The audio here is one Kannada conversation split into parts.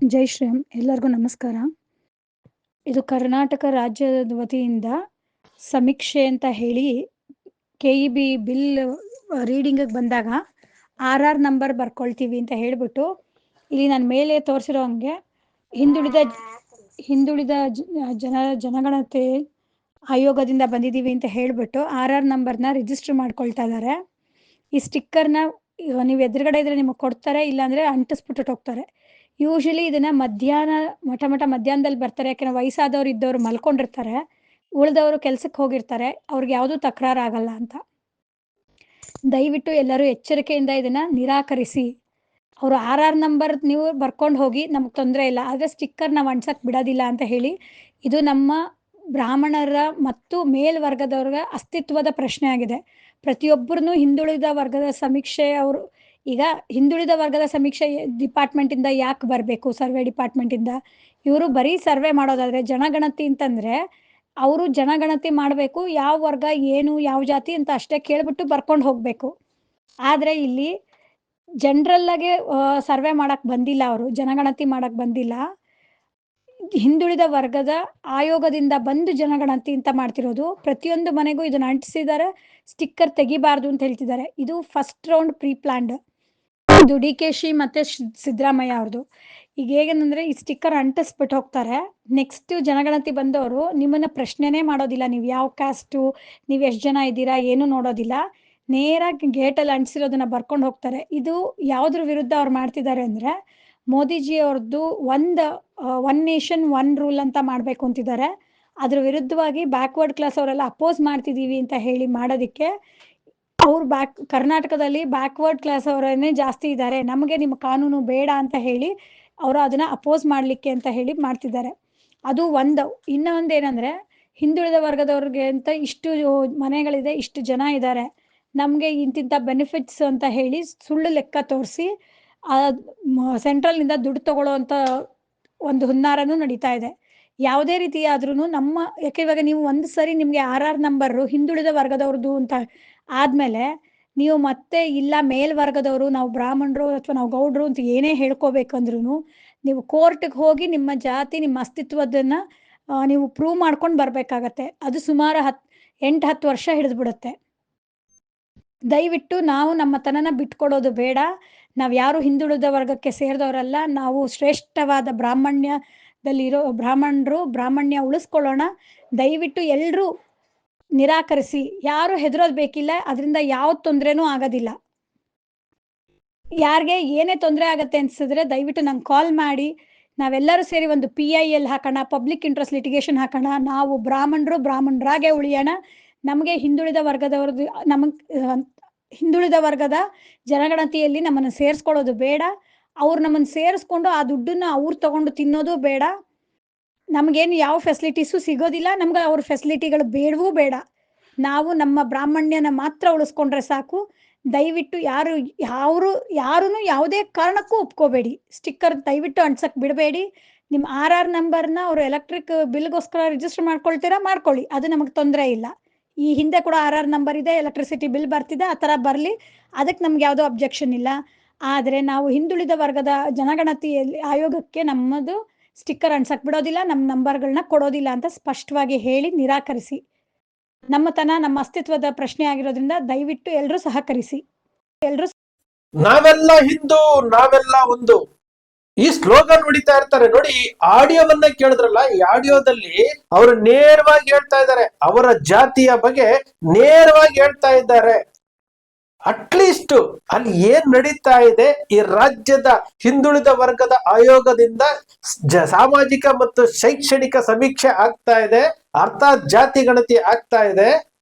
ಜೈ ಶ್ರೀರಾಮ್. ಎಲ್ಲರಿಗೂ ನಮಸ್ಕಾರ. ಇದು ಕರ್ನಾಟಕ ರಾಜ್ಯದ ವತಿಯಿಂದ ಸಮೀಕ್ಷೆ ಅಂತ ಹೇಳಿ KEB ಬಿಲ್ ರೀಡಿಂಗಿಗೆ ಬಂದಾಗ RR ನಂಬರ್ ಬರ್ಕೊಳ್ತೀವಿ ಅಂತ ಹೇಳ್ಬಿಟ್ಟು ಇಲ್ಲಿ ನಾನು ಮೇಲೆ ತೋರಿಸಿರೋ ಹಂಗೆ ಹಿಂದುಳಿದ ಜನಗಣತಿ ಆಯೋಗದಿಂದ ಬಂದಿದ್ದೀವಿ ಅಂತ ಹೇಳ್ಬಿಟ್ಟು RR ನಂಬರ್ನ ರಿಜಿಸ್ಟರ್ ಮಾಡ್ಕೊಳ್ತಾ ಇದ್ದಾರೆ. ಈ ಸ್ಟಿಕ್ಕರ್ನ ನೀವು ಎದುರುಗಡೆ ಇದ್ರೆ ನಿಮಗೆ ಕೊಡ್ತಾರೆ, ಇಲ್ಲಾಂದರೆ ಅಂಟಿಸ್ಬಿಟ್ಟು ಹೋಗ್ತಾರೆ. ಯೂಶಲಿ ಇದನ್ನ ಮಧ್ಯಾಹ್ನದಲ್ಲಿ ಬರ್ತಾರೆ, ಯಾಕೆಂದ್ರೆ ವಯಸ್ಸಾದವ್ರು ಇದ್ದವ್ರು ಮಲ್ಕೊಂಡಿರ್ತಾರೆ, ಉಳಿದವರು ಕೆಲ್ಸಕ್ಕೆ ಹೋಗಿರ್ತಾರೆ, ಅವ್ರಿಗೆ ಯಾವುದೂ ತಕರಾರು ಆಗಲ್ಲ ಅಂತ. ದಯವಿಟ್ಟು ಎಲ್ಲರೂ ಎಚ್ಚರಿಕೆಯಿಂದ ಇದನ್ನ ನಿರಾಕರಿಸಿ. ಅವರು RR ನಂಬರ್ ನೀವು ಬರ್ಕೊಂಡು ಹೋಗಿ, ನಮ್ಗೆ ತೊಂದರೆ ಇಲ್ಲ, ಆದರೆ ಸ್ಟಿಕ್ಕರ್ ನಾವು ಅಂಟ್ಸಕ್ಕೆ ಬಿಡೋದಿಲ್ಲ ಅಂತ ಹೇಳಿ. ಇದು ನಮ್ಮ ಬ್ರಾಹ್ಮಣರ ಮತ್ತು ಮೇಲ್ವರ್ಗದವ್ರಿಗೆ ಅಸ್ತಿತ್ವದ ಪ್ರಶ್ನೆ ಆಗಿದೆ. ಪ್ರತಿಯೊಬ್ಬರೂ ಹಿಂದುಳಿದ ವರ್ಗದ ಸಮೀಕ್ಷೆ ಈಗ ಹಿಂದುಳಿದ ವರ್ಗದ ಸಮೀಕ್ಷೆ ಡಿಪಾರ್ಟ್ಮೆಂಟಿಂದ ಯಾಕೆ ಬರಬೇಕು? ಸರ್ವೆ ಡಿಪಾರ್ಟ್ಮೆಂಟಿಂದ ಇವರು ಬರೀ ಸರ್ವೆ ಮಾಡೋದಾದರೆ, ಜನಗಣತಿ ಅಂತಂದರೆ ಅವರು ಜನಗಣತಿ ಮಾಡಬೇಕು, ಯಾವ ವರ್ಗ ಏನು ಯಾವ ಜಾತಿ ಅಂತ ಅಷ್ಟೇ ಕೇಳಿಬಿಟ್ಟು ಬರ್ಕೊಂಡು ಹೋಗಬೇಕು. ಆದರೆ ಇಲ್ಲಿ ಜನರಲ್ಲಾಗೆ ಸರ್ವೆ ಮಾಡಕ್ಕೆ ಬಂದಿಲ್ಲ, ಅವರು ಜನಗಣತಿ ಮಾಡಕ್ಕೆ ಬಂದಿಲ್ಲ. ಹಿಂದುಳಿದ ವರ್ಗದ ಆಯೋಗದಿಂದ ಬಂದು ಜನಗಣತಿ ಅಂತ ಮಾಡ್ತಿರೋದು. ಪ್ರತಿಯೊಂದು ಮನೆಗೂ ಇದನ್ನು ಅಂಟಿಸಿದ್ದಾರೆ, ಸ್ಟಿಕ್ಕರ್ ತೆಗಿಬಾರ್ದು ಅಂತ ಹೇಳ್ತಿದ್ದಾರೆ. ಇದು ಫಸ್ಟ್ ರೌಂಡ್ ಪ್ರೀ ಪ್ಲಾನ್ಡ್. ಇದು DKಶಿ ಮತ್ತು ಸಿದ್ದರಾಮಯ್ಯ ಅವ್ರದ್ದು. ಈಗ ಹೇಗಂದ್ರೆ ಈ ಸ್ಟಿಕ್ಕರ್ ಅಂಟಿಸ್ಬಿಟ್ಟು ಹೋಗ್ತಾರೆ. ನೆಕ್ಸ್ಟ್ ಜನಗಣತಿ ಬಂದವರು ನಿಮ್ಮನ್ನ ಪ್ರಶ್ನೆನೇ ಮಾಡೋದಿಲ್ಲ, ನೀವು ಯಾವ ಕ್ಯಾಸ್ಟು, ನೀವು ಎಷ್ಟು ಜನ ಇದ್ದೀರಾ, ಏನು ನೋಡೋದಿಲ್ಲ. ನೇರಾಗಿ ಗೇಟಲ್ಲಿ ಅಂಟಿಸಿರೋದನ್ನ ಬರ್ಕೊಂಡು ಹೋಗ್ತಾರೆ. ಇದು ಯಾವುದ್ರ ವಿರುದ್ಧ ಅವ್ರು ಮಾಡ್ತಿದ್ದಾರೆ ಅಂದರೆ, ಮೋದಿಜಿ ಅವ್ರದ್ದು ಒನ್ ನೇಷನ್ ಒನ್ ರೂಲ್ ಅಂತ ಮಾಡಬೇಕು ಅಂತಿದ್ದಾರೆ. ಅದ್ರ ವಿರುದ್ಧವಾಗಿ ಬ್ಯಾಕ್ವರ್ಡ್ ಕ್ಲಾಸ್ ಅವರೆಲ್ಲ ಅಪೋಸ್ ಮಾಡ್ತಿದ್ದೀವಿ ಅಂತ ಹೇಳಿ ಮಾಡೋದಕ್ಕೆ, ಅವ್ರು ಕರ್ನಾಟಕದಲ್ಲಿ ಬ್ಯಾಕ್ವರ್ಡ್ ಕ್ಲಾಸ್ ಅವರನ್ನೇ ಜಾಸ್ತಿ ಇದ್ದಾರೆ, ನಮಗೆ ನಿಮ್ಮ ಕಾನೂನು ಬೇಡ ಅಂತ ಹೇಳಿ ಅವರು ಅದನ್ನು ಅಪೋಸ್ ಮಾಡಲಿಕ್ಕೆ ಅಂತ ಹೇಳಿ ಮಾಡ್ತಿದ್ದಾರೆ. ಅದು ಇನ್ನೊಂದು ಏನಂದರೆ, ಹಿಂದುಳಿದ ವರ್ಗದವ್ರಿಗೆ ಅಂತ ಇಷ್ಟು ಮನೆಗಳಿದೆ, ಇಷ್ಟು ಜನ ಇದ್ದಾರೆ, ನಮಗೆ ಇಂತಿಂಥ ಬೆನಿಫಿಟ್ಸ್ ಅಂತ ಹೇಳಿ ಸುಳ್ಳು ಲೆಕ್ಕ ತೋರಿಸಿ ಸೆಂಟ್ರಲ್ನಿಂದ ದುಡ್ಡು ತಗೊಳ್ಳೋ ಅಂತ ಒಂದು ಹುನ್ನಾರನೂ ನಡೀತಾ ಇದೆ. ಯಾವುದೇ ರೀತಿ ಆದ್ರೂ ಯಾಕೆ ಇವಾಗ ನೀವು ಒಂದು ಸರಿ ನಿಮಗೆ RR ನಂಬರು ಹಿಂದುಳಿದ ವರ್ಗದವ್ರದ್ದು ಅಂತ ಆದಮೇಲೆ, ನೀವು ಮತ್ತೆ ಇಲ್ಲ ಮೇಲ್ವರ್ಗದವರು, ನಾವು ಬ್ರಾಹ್ಮಣರು ಅಥವಾ ನಾವು ಗೌಡ್ರು ಅಂತ ಏನೇ ಹೇಳ್ಕೋಬೇಕಂದ್ರೂ ನೀವು ಕೋರ್ಟ್ಗೆ ಹೋಗಿ ನಿಮ್ಮ ಜಾತಿ, ನಿಮ್ಮ ಅಸ್ತಿತ್ವದನ್ನು ನೀವು ಪ್ರೂವ್ ಮಾಡ್ಕೊಂಡು ಬರಬೇಕಾಗತ್ತೆ. ಅದು ಸುಮಾರು 8-10 ವರ್ಷ ಹಿಡಿದ್ಬಿಡುತ್ತೆ. ದಯವಿಟ್ಟು ನಾವು ನಮ್ಮ ತನನ ಬಿಟ್ಕೊಡೋದು ಬೇಡ. ನಾವು ಯಾರು ಹಿಂದುಳಿದ ವರ್ಗಕ್ಕೆ ಸೇರಿದವರಲ್ಲ, ನಾವು ಶ್ರೇಷ್ಠವಾದ ಬ್ರಾಹ್ಮಣ್ಯದಲ್ಲಿರೋ ಬ್ರಾಹ್ಮಣ್ಯ ಉಳಿಸ್ಕೊಳ್ಳೋಣ. ದಯವಿಟ್ಟು ಎಲ್ಲರೂ ನಿರಾಕರಿಸಿ. ಯಾರು ಹೆದರೋದು ಬೇಕಿಲ್ಲ, ಅದರಿಂದ ಯಾವ ತೊಂದರೆನೂ ಆಗೋದಿಲ್ಲ. ಯಾರಿಗೆ ಏನೇ ತೊಂದರೆ ಆಗತ್ತೆ ಅನ್ಸಿದ್ರೆ ದಯವಿಟ್ಟು ನಂಗೆ ಕಾಲ್ ಮಾಡಿ, ನಾವೆಲ್ಲರೂ ಸೇರಿ ಒಂದು PIL ಹಾಕೋಣ, ಪಬ್ಲಿಕ್ ಇಂಟ್ರೆಸ್ಟ್ ಲಿಟಿಗೇಷನ್ ಹಾಕೋಣ. ನಾವು ಬ್ರಾಹ್ಮಣರಾಗೆ ಉಳಿಯೋಣ. ನಮಗೆ ಹಿಂದುಳಿದ ವರ್ಗದ ಜನಗಣತಿಯಲ್ಲಿ ನಮ್ಮನ್ನು ಸೇರಿಸ್ಕೊಳ್ಳೋದು ಬೇಡ. ಅವ್ರು ನಮ್ಮನ್ನು ಸೇರಿಸ್ಕೊಂಡು ಆ ದುಡ್ಡನ್ನು ಅವ್ರು ತಗೊಂಡು ತಿನ್ನೋದು ಬೇಡ. ನಮಗೇನು ಯಾವ ಫೆಸಿಲಿಟೀಸು ಸಿಗೋದಿಲ್ಲ, ನಮ್ಗೆ ಅವ್ರ ಫೆಸಿಲಿಟಿಗಳು ಬೇಡವೂ ಬೇಡ. ನಾವು ನಮ್ಮ ಬ್ರಾಹ್ಮಣ್ಯನ ಮಾತ್ರ ಉಳಿಸ್ಕೊಂಡ್ರೆ ಸಾಕು. ದಯವಿಟ್ಟು ಯಾರೂ ಯಾವುದೇ ಕಾರಣಕ್ಕೂ ಒಪ್ಕೋಬೇಡಿ. ಸ್ಟಿಕ್ಕರ್ ದಯವಿಟ್ಟು ಅಂಟ್ಸಕ್ಕೆ ಬಿಡಬೇಡಿ. ನಿಮ್ಮ RR ನಂಬರ್ನ ಅವರು ಎಲೆಕ್ಟ್ರಿಕ್ ಬಿಲ್ಗೋಸ್ಕರ ರಿಜಿಸ್ಟರ್ ಮಾಡ್ಕೊಳ್ಳಿ, ಅದು ನಮಗೆ ತೊಂದರೆ ಇಲ್ಲ. ಈ ಹಿಂದೆ ಕೂಡ RR ನಂಬರ್ ಇದೆ, ಎಲೆಕ್ಟ್ರಿಸಿಟಿ ಬಿಲ್ ಬರ್ತಿದೆ, ಆ ಥರ ಬರಲಿ, ಅದಕ್ಕೆ ನಮ್ಗೆ ಯಾವುದೋ ಅಬ್ಜೆಕ್ಷನ್ ಇಲ್ಲ. ಆದರೆ ನಾವು ಹಿಂದುಳಿದ ವರ್ಗದ ಜನಗಣತಿಯಲ್ಲಿ ಆಯೋಗಕ್ಕೆ ನಮ್ಮದು ಸ್ಟಿಕ್ಕರ್ ಅಂಟ್ಸಕ್ಕೆ ಬಿಡೋದಿಲ್ಲ, ನಮ್ಮ ನಂಬರ್ಗಳನ್ನ ಕೊಡೋದಿಲ್ಲ ಅಂತ ಸ್ಪಷ್ಟವಾಗಿ ಹೇಳಿ ನಿರಾಕರಿಸಿ. ನಮ್ಮ ಅಸ್ತಿತ್ವದ ಪ್ರಶ್ನೆ ಆಗಿರೋದ್ರಿಂದ ದಯವಿಟ್ಟು ಎಲ್ಲರೂ ಸಹಕರಿಸಿ. ನಾವೆಲ್ಲ ಹಿಂದೂ, ನಾವೆಲ್ಲ ಒಂದು, ಈ ಸ್ಲೋಗನ್ ಹೊಡಿತಾ ಇರ್ತಾರೆ ನೋಡಿ. ಆಡಿಯೋವನ್ನ ಕೇಳಿದ್ರಲ್ಲ, ಈ ಆಡಿಯೋದಲ್ಲಿ ಅವರು ನೇರವಾಗಿ ಹೇಳ್ತಾ ಇದ್ದಾರೆ, ಅವರ ಜಾತಿಯ ಬಗ್ಗೆ ನೇರವಾಗಿ ಹೇಳ್ತಾ ಇದ್ದಾರೆ. ಅಟ್ಲೀಸ್ಟ್ ಅಲ್ಲಿ ಏನ್ ನಡೀತಾ ಇದೆ, ಈ ರಾಜ್ಯದ ಹಿಂದುಳಿದ ವರ್ಗದ ಆಯೋಗದಿಂದ ಸಾಮಾಜಿಕ ಮತ್ತು ಶೈಕ್ಷಣಿಕ ಸಮೀಕ್ಷೆ ಆಗ್ತಾ ಇದೆ, ಅರ್ಥಾತ್ ಜಾತಿ ಗಣತಿ ಆಗ್ತಾ ಇದೆ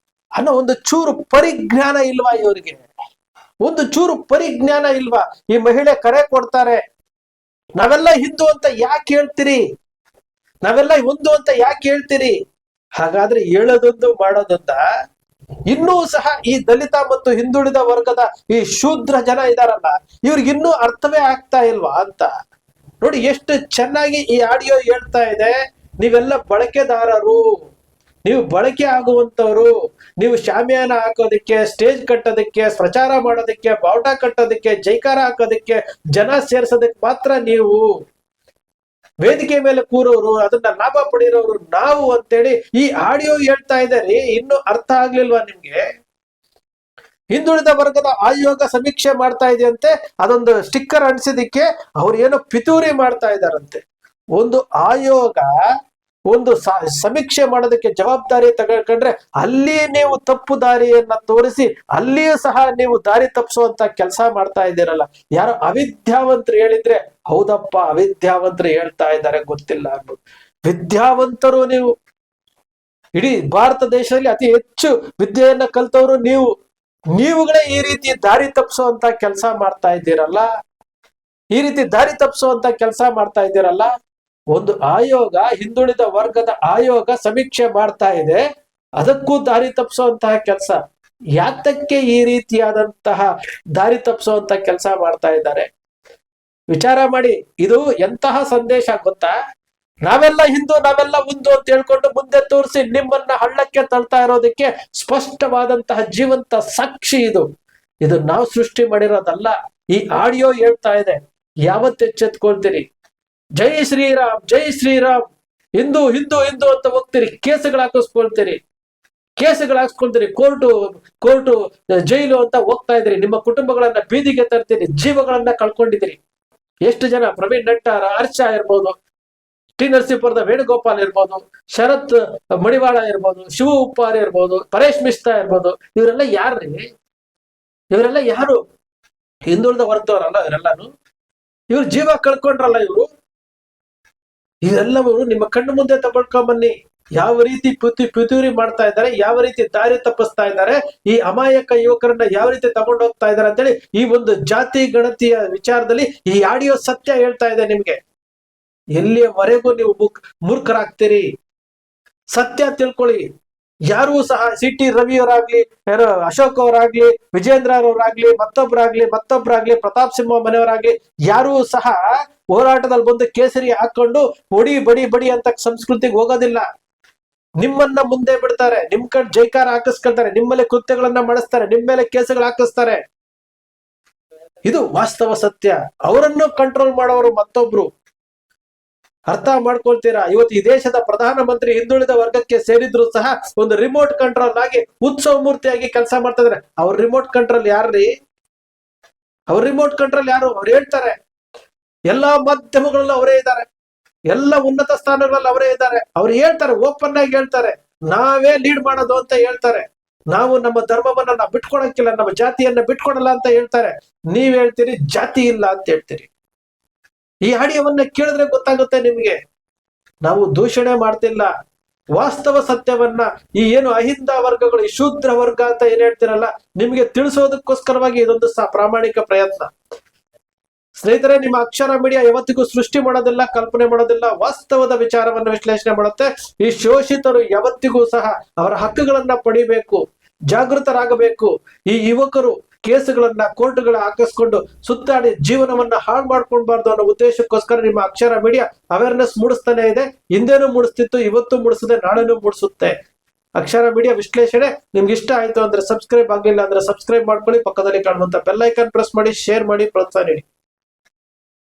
ಅನ್ನೋ ಒಂದು ಚೂರು ಪರಿಜ್ಞಾನ ಇಲ್ವಾ ಇವರಿಗೆ? ಒಂದು ಚೂರು ಪರಿಜ್ಞಾನ ಇಲ್ವಾ? ಈ ಮಹಿಳೆ ಕರೆ ಕೊಡ್ತಾರೆ, ನಾವೆಲ್ಲ ಹಿಂದೂ ಅಂತ ಯಾಕೆ ಹೇಳ್ತೀರಿ, ನಾವೆಲ್ಲ ಒಂದು ಅಂತ ಯಾಕೆ ಹೇಳ್ತೀರಿ? ಹಾಗಾದ್ರೆ ಹೇಳೋದೊಂದು ಮಾಡೋದೊಂದ? ಇನ್ನೂ ಸಹ ಈ ದಲಿತ ಮತ್ತು ಹಿಂದುಳಿದ ವರ್ಗದ ಈ ಶೂದ್ರ ಜನ ಇದಾರಲ್ಲ, ಇವ್ರಿಗೆ ಇನ್ನೂ ಅರ್ಥವೇ ಆಗ್ತಾ ಇಲ್ವಾ ಅಂತ ನೋಡಿ. ಎಷ್ಟು ಚೆನ್ನಾಗಿ ಈ ಆಡಿಯೋ ಹೇಳ್ತಾ ಇದೆ. ನೀವೆಲ್ಲ ಬಳಕೆದಾರರು, ನೀವು ಬಳಕೆ ಆಗುವಂತವ್ರು, ನೀವು ಶಾಮಿಯಾನ ಹಾಕೋದಕ್ಕೆ, ಸ್ಟೇಜ್ ಕಟ್ಟೋದಕ್ಕೆ, ಪ್ರಚಾರ ಮಾಡೋದಕ್ಕೆ, ಬಾವುಟ ಕಟ್ಟೋದಕ್ಕೆ, ಜೈಕಾರ ಹಾಕೋದಕ್ಕೆ, ಜನ ಸೇರ್ಸೋದಕ್ಕೆ ಮಾತ್ರ ನೀವು. ವೇದಿಕೆ ಮೇಲೆ ಕೂರೋರು, ಅದನ್ನ ಲಾಭ ಪಡೆಯೋರು ನಾವು ಅಂತೇಳಿ ಈ ಆಡಿಯೋ ಹೇಳ್ತಾ ಇದ್ದಾರೆ. ಇನ್ನು ಅರ್ಥ ಆಗ್ಲಿಲ್ವಾ ನಿಮ್ಗೆ? ಹಿಂದುಳಿದ ವರ್ಗದ ಆಯೋಗ ಸಮೀಕ್ಷೆ ಮಾಡ್ತಾ ಇದೆಯಂತೆ, ಅದೊಂದು ಸ್ಟಿಕ್ಕರ್ ಅಂಟಿಸಿದಕ್ಕೆ ಅವ್ರು ಏನೋ ಪಿತೂರಿ ಮಾಡ್ತಾ ಇದಾರಂತೆ. ಒಂದು ಆಯೋಗ ಒಂದು ಸಮೀಕ್ಷೆ ಮಾಡೋದಕ್ಕೆ ಜವಾಬ್ದಾರಿ ತಗೊಂಡ್ರೆ ಅಲ್ಲಿ ನೀವು ತಪ್ಪು ದಾರಿಯನ್ನ ತೋರಿಸಿ ಅಲ್ಲಿಯೂ ಸಹ ನೀವು ದಾರಿ ತಪ್ಪಿಸುವಂತ ಕೆಲಸ ಮಾಡ್ತಾ ಇದ್ದೀರಲ್ಲ. ಯಾರೋ ಅವಿದ್ಯಾವಂತರು ಹೇಳಿದ್ರೆ ಹೌದಪ್ಪ ಅವಿದ್ಯಾವಂತರು ಹೇಳ್ತಾ ಇದ್ದಾರೆ ಗೊತ್ತಿಲ್ಲ ಅನ್ಬೋದು. ವಿದ್ಯಾವಂತರು ನೀವು, ಇಡೀ ಭಾರತ ದೇಶದಲ್ಲಿ ಅತಿ ಹೆಚ್ಚು ವಿದ್ಯೆಯನ್ನ ಕಲ್ತವ್ರು ನೀವುಗಳೇ ಈ ರೀತಿ ದಾರಿ ತಪ್ಪಿಸುವಂತ ಕೆಲಸ ಮಾಡ್ತಾ ಇದ್ದೀರಲ್ಲ, ಈ ರೀತಿ ದಾರಿ ತಪ್ಪಿಸುವಂತ ಕೆಲಸ ಮಾಡ್ತಾ ಇದ್ದೀರಲ್ಲ. ಒಂದು ಆಯೋಗ, ಹಿಂದುಳಿದ ವರ್ಗದ ಆಯೋಗ ಸಮೀಕ್ಷೆ ಮಾಡ್ತಾ ಇದೆ, ಅದಕ್ಕೂ ದಾರಿ ತಪ್ಪಿಸುವಂತಹ ಕೆಲಸ. ಯಾತಕ್ಕೆ ಈ ರೀತಿಯಾದಂತಹ ದಾರಿ ತಪ್ಪಿಸುವಂತ ಕೆಲಸ ಮಾಡ್ತಾ ಇದ್ದಾರೆ? ವಿಚಾರ ಮಾಡಿ. ಇದು ಎಂತಹ ಸಂದೇಶ ಗೊತ್ತಾ? ನಾವೆಲ್ಲ ಹಿಂದೂ, ನಾವೆಲ್ಲ ಒಂದು ಅಂತ ಹೇಳ್ಕೊಂಡು ಮುಂದೆ ತೋರಿಸಿ ನಿಮ್ಮನ್ನ ಹಳ್ಳಕ್ಕೆ ತಳ್ತಾ ಇರೋದಕ್ಕೆ ಸ್ಪಷ್ಟವಾದಂತಹ ಜೀವಂತ ಸಾಕ್ಷಿ ಇದು. ಇದು ನಾವು ಸೃಷ್ಟಿ ಮಾಡಿರೋದಲ್ಲ. ಈ ಆಡಿಯೋ ಹೇಳ್ತಾ ಇದೆ. ಯಾವತ್ತು ಎಚ್ಚೆತ್ಕೊಳ್ತೀರಿ? ಜೈ ಶ್ರೀರಾಮ್, ಜೈ ಶ್ರೀರಾಮ್, ಹಿಂದೂ ಹಿಂದೂ ಹಿಂದೂ ಅಂತ ಹೋಗ್ತೀರಿ, ಕೇಸುಗಳು ಹಾಕಿಸ್ಕೊಳ್ತೀರಿ, ಕೋರ್ಟು ಜೈಲು ಅಂತ ಹೋಗ್ತಾ ಇದ್ರಿ, ನಿಮ್ಮ ಕುಟುಂಬಗಳನ್ನ ಬೀದಿಗೆ ತರ್ತೀರಿ, ಜೀವಗಳನ್ನ ಕಳ್ಕೊಂಡಿದ್ದೀರಿ. ಎಷ್ಟು ಜನ? ಪ್ರವೀಣ್ ನಟ್ಟಾರ, ಹರ್ಷ ಇರ್ಬೋದು, ಟಿ ನರಸೀಪುರದ ವೇಣುಗೋಪಾಲ್ ಇರ್ಬೋದು, ಶರತ್ ಮಡಿವಾಳ ಇರ್ಬೋದು, ಶಿವ ಉಪ್ಪಾರ್ ಇರ್ಬೋದು, ಪರೇಶ್ ಮಿಶ್ರಾ ಇರ್ಬೋದು. ಇವರೆಲ್ಲ ಯಾರ್ರಿ? ಇವರೆಲ್ಲ ಯಾರು? ಹಿಂದುಳಿದ ವರ್ಗದವರಲ್ಲ ಇವರೆಲ್ಲಾನು. ಇವ್ರು ಜೀವ ಕಳ್ಕೊಂಡ್ರಲ್ಲ ಇವರೆಲ್ಲವರು ನಿಮ್ಮ ಕಣ್ಣು ಮುಂದೆ ತಗೊಳ್ಕೊಂಬನ್ನಿ. ಯಾವ ರೀತಿ ಪಿತೂರಿ ಮಾಡ್ತಾ ಇದ್ದಾರೆ, ಯಾವ ರೀತಿ ದಾರಿ ತಪ್ಪಿಸ್ತಾ ಇದ್ದಾರೆ, ಈ ಅಮಾಯಕ ಯುವಕರನ್ನ ಯಾವ ರೀತಿ ತಗೊಂಡು ಹೋಗ್ತಾ ಇದ್ದಾರೆ ಅಂತೇಳಿ ಈ ಒಂದು ಜಾತಿ ಗಣತಿಯ ವಿಚಾರದಲ್ಲಿ ಈ ಆಡಿಯೋ ಸತ್ಯ ಹೇಳ್ತಾ ಇದೆ ನಿಮ್ಗೆ. ಎಲ್ಲಿಯವರೆಗೂ ನೀವು ಮೂರ್ಖರಾಗ್ತೀರಿ? ಸತ್ಯ ತಿಳ್ಕೊಳ್ಳಿ. ಯಾರೂ ಸಹ ಸಿ.ಟಿ. ರವಿಯವರಾಗ್ಲಿ, ಯಾರೋ ಅಶೋಕ್ ಅವರಾಗ್ಲಿ, ವಿಜೇಂದ್ರ ಅವರಾಗ್ಲಿ, ಮತ್ತೊಬ್ರಾಗ್ಲಿ, ಪ್ರತಾಪ್ ಸಿಂಹ ಮನೆಯವರಾಗ್ಲಿ, ಯಾರೂ ಸಹ ಹೋರಾಟದಲ್ಲಿ ಬಂದು ಕೇಸರಿ ಹಾಕೊಂಡು ಬಡಿ ಅಂತ ಸಂಸ್ಕೃತಿಗೆ ಹೋಗೋದಿಲ್ಲ. ನಿಮ್ಮನ್ನ ಮುಂದೆ ಬಿಡ್ತಾರೆ, ನಿಮ್ ಕಡೆ ಜೈಕಾರ ಹಾಕಿಸ್ಕೊಳ್ತಾರೆ, ನಿಮ್ಮಲ್ಲಿ ಕೃತ್ಯಗಳನ್ನ ಮಾಡಿಸ್ತಾರೆ, ನಿಮ್ಮ ಮೇಲೆ ಕೇಸುಗಳು ಹಾಕಿಸ್ತಾರೆ. ಇದು ವಾಸ್ತವ ಸತ್ಯ. ಅವರನ್ನು ಕಂಟ್ರೋಲ್ ಮಾಡೋರು ಮತ್ತೊಬ್ರು. ಅರ್ಥ ಮಾಡ್ಕೊಳ್ತೀರಾ? ಇವತ್ತು ಈ ದೇಶದ ಪ್ರಧಾನಮಂತ್ರಿ ಹಿಂದುಳಿದ ವರ್ಗಕ್ಕೆ ಸೇರಿದ್ರು ಸಹ ಒಂದು ರಿಮೋಟ್ ಕಂಟ್ರೋಲ್ ಆಗಿ ಉತ್ಸವ ಮೂರ್ತಿಯಾಗಿ ಕೆಲಸ ಮಾಡ್ತಾ ಇದಾರೆ. ಅವ್ರ ರಿಮೋಟ್ ಕಂಟ್ರೋಲ್ ಯಾರ್ರೀ? ಅವ್ರ ರಿಮೋಟ್ ಕಂಟ್ರೋಲ್ ಯಾರು? ಅವ್ರು ಹೇಳ್ತಾರೆ. ಎಲ್ಲಾ ಮಾಧ್ಯಮಗಳಲ್ಲೂ ಅವರೇ ಇದ್ದಾರೆ, ಎಲ್ಲ ಉನ್ನತ ಸ್ಥಾನಗಳಲ್ಲಿ ಅವರೇ ಇದ್ದಾರೆ. ಅವ್ರು ಹೇಳ್ತಾರೆ, ಓಪನ್ ಆಗಿ ಹೇಳ್ತಾರೆ, ನಾವೇ ಲೀಡ್ ಮಾಡೋದು ಅಂತ ಹೇಳ್ತಾರೆ. ನಾವು ನಮ್ಮ ಧರ್ಮವನ್ನ ನಾವು ಬಿಟ್ಕೊಡಕ್ಕಿಲ್ಲ, ನಮ್ಮ ಜಾತಿಯನ್ನ ಬಿಟ್ಕೊಡಲ್ಲ ಅಂತ ಹೇಳ್ತಾರೆ. ನೀವ್ ಹೇಳ್ತೀರಿ ಜಾತಿ ಇಲ್ಲ ಅಂತ ಹೇಳ್ತೀರಿ. ಈ ಆಡಿಯೋವನ್ನ ಕೇಳಿದ್ರೆ ಗೊತ್ತಾಗುತ್ತೆ ನಿಮ್ಗೆ. ನಾವು ದೂಷಣೆ ಮಾಡ್ತಿಲ್ಲ, ವಾಸ್ತವ ಸತ್ಯವನ್ನ, ಈ ಏನು ಅಹಿಂದ ವರ್ಗಗಳು, ಈ ಶೂದ್ರ ವರ್ಗ ಅಂತ ಏನ್ ಹೇಳ್ತಿರಲ್ಲ, ನಿಮ್ಗೆ ತಿಳಿಸೋದಕ್ಕೋಸ್ಕರವಾಗಿ ಇದೊಂದು ಪ್ರಾಮಾಣಿಕ ಪ್ರಯತ್ನ. ಸ್ನೇಹಿತರೆ, ನಿಮ್ಮ ಅಕ್ಷರ ಮೀಡಿಯಾ ಯಾವತ್ತಿಗೂ ಸೃಷ್ಟಿ ಮಾಡೋದಿಲ್ಲ, ಕಲ್ಪನೆ ಮಾಡೋದಿಲ್ಲ, ವಾಸ್ತವದ ವಿಚಾರವನ್ನು ವಿಶ್ಲೇಷಣೆ ಮಾಡುತ್ತೆ. ಈ ಶೋಷಿತರು ಯಾವತ್ತಿಗೂ ಸಹ ಅವರ ಹಕ್ಕುಗಳನ್ನ ಪಡಿಬೇಕು, ಜಾಗೃತರಾಗಬೇಕು. ಈ ಯುವಕರು ಕೇಸುಗಳನ್ನ ಕೋರ್ಟ್ಗಳ ಹಾಕಿಸ್ಕೊಂಡು ಸುತ್ತಾಡಿ ಜೀವನವನ್ನ ಹಾಳು ಮಾಡ್ಕೊಳ್ಬಾರ್ದು ಅನ್ನೋ ಉದ್ದೇಶಕ್ಕೋಸ್ಕರ ನಿಮ್ಮ ಅಕ್ಷರ ಮೀಡಿಯಾ ಅವೇರ್ನೆಸ್ ಮೂಡಿಸ್ತಾನೆ ಇದೆ. ಹಿಂದೆನೂ ಮೂಡಿಸ್ತಿತ್ತು, ಇವತ್ತು ಮೂಡಿಸುತ್ತೆ, ನಾಳೆನೂ ಮೂಡಿಸುತ್ತೆ. ಅಕ್ಷರ ಮೀಡಿಯಾ ವಿಶ್ಲೇಷಣೆ ನಿಮ್ಗೆ ಇಷ್ಟ ಆಯ್ತು ಅಂದ್ರೆ ಸಬ್ಸ್ಕ್ರೈಬ್ ಆಗಿಲ್ಲ ಅಂದ್ರೆ ಸಬ್ಸ್ಕ್ರೈಬ್ ಮಾಡ್ಕೊಳ್ಳಿ. ಪಕ್ಕದಲ್ಲಿ ಕಾಣುವಂತ ಬೆಲ್ ಐಕಾನ್ ಪ್ರೆಸ್ ಮಾಡಿ, ಶೇರ್ ಮಾಡಿ, ಪ್ರೋತ್ಸಾಹ ನೀಡಿ.